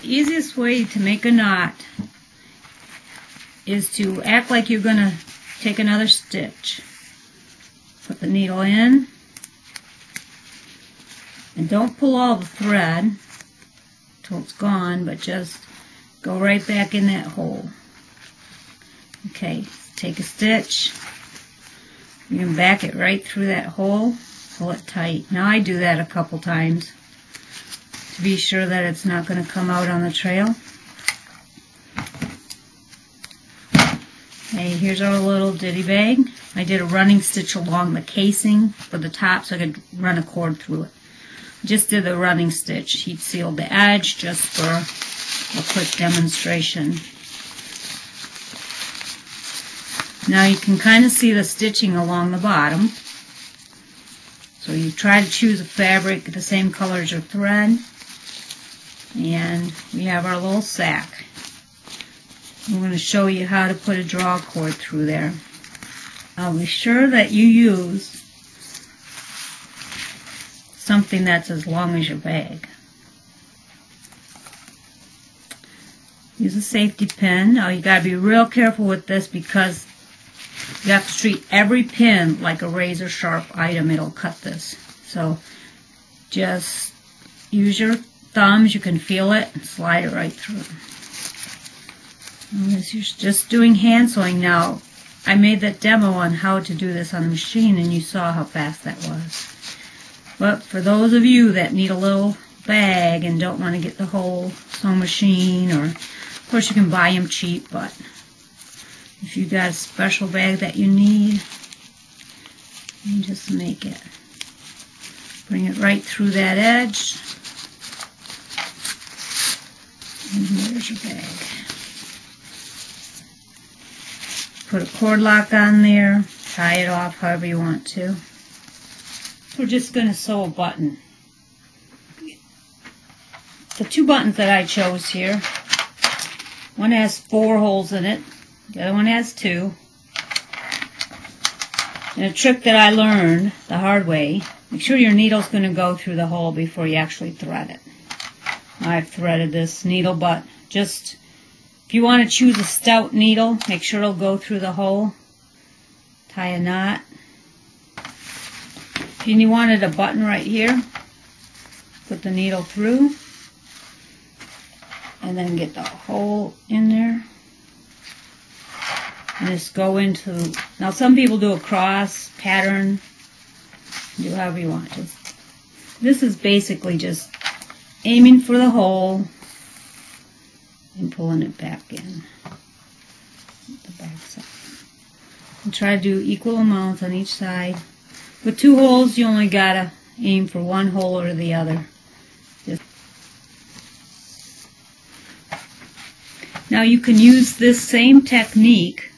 The easiest way to make a knot is to act like you're going to take another stitch. Put the needle in, and don't pull all the thread till it's gone, but just go right back in that hole. Okay, take a stitch, you can back it right through that hole, pull it tight. Now I do that a couple times to be sure that it's not going to come out on the trail. Okay, here's our little ditty bag. I did a running stitch along the casing for the top so I could run a cord through it. Just did the running stitch. Heat sealed the edge just for a quick demonstration. Now you can kind of see the stitching along the bottom. So you try to choose a fabric the same color as your thread. And we have our little sack. I'm going to show you how to put a draw cord through there. Now be sure that you use something that's as long as your bag. Use a safety pin. Now you got to be real careful with this because you have to treat every pin like a razor sharp item. It'll cut this. So just use your thumbs. You can feel it and slide it right through. As you're just doing hand sewing now, I made that demo on how to do this on the machine and you saw how fast that was. But for those of you that need a little bag and don't want to get the whole sewing machine, or of course you can buy them cheap, but if you got a special bag that you need, you just make it. Bring it right through that edge. And there's your bag. Put a cord lock on there, tie it off however you want to. We're just going to sew a button. The two buttons that I chose here, one has 4 holes in it, the other one has 2. And a trick that I learned the hard way, make sure your needle's going to go through the hole before you actually thread it. I've threaded this needle, but just if you want to choose a stout needle, make sure it'll go through the hole. Tie a knot. If you wanted a button right here, put the needle through and then get the hole in there. And just go into, now some people do a cross pattern, do however you want to. This is basically just aiming for the hole and pulling it back in the back side. And try to do equal amounts on each side. With 2 holes, you only gotta aim for one hole or the other. Now you can use this same technique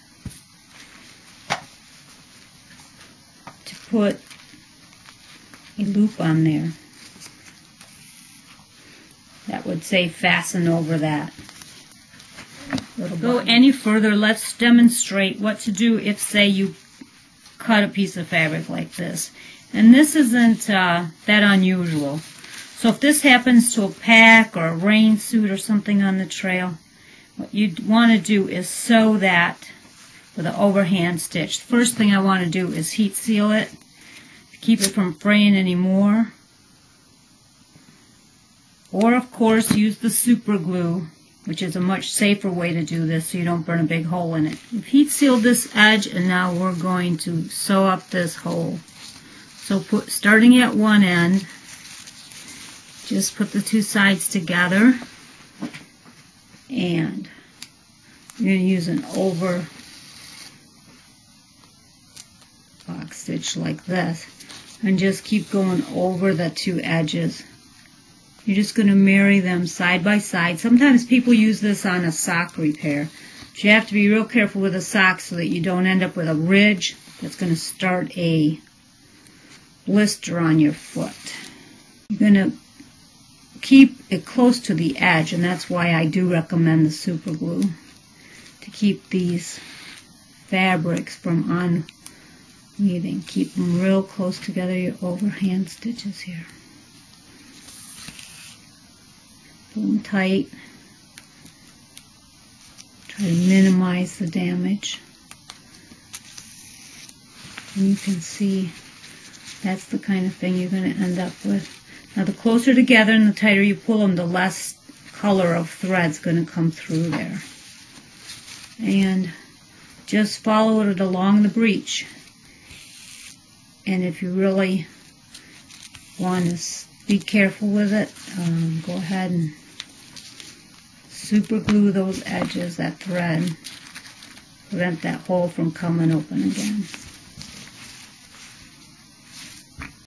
to put a loop on there. That would say fasten over that. Go any further, let's demonstrate what to do if, say, you cut a piece of fabric like this. And this isn't that unusual. So if this happens to a pack or a rain suit or something on the trail, what you'd want to do is sew that with an overhand stitch. The first thing I want to do is heat seal it to keep it from fraying anymore. Or of course use the super glue, which is a much safer way to do this so you don't burn a big hole in it. We've heat sealed this edge and now we're going to sew up this hole. So starting at one end, just put the 2 sides together and you're going to use an over box stitch like this and just keep going over the 2 edges. You're just going to marry them side by side. Sometimes people use this on a sock repair. But you have to be real careful with a sock so that you don't end up with a ridge that's going to start a blister on your foot. You're going to keep it close to the edge, and that's why I do recommend the super glue, to keep these fabrics from unweaving. Keep them real close together, your overhand stitches here. Pull them tight. Try to minimize the damage. And you can see that's the kind of thing you're going to end up with. Now the closer together and the tighter you pull them, the less color of thread's going to come through there. And just follow it along the breech. And if you really want to be careful with it, go ahead and super glue those edges, that thread, prevent that hole from coming open again.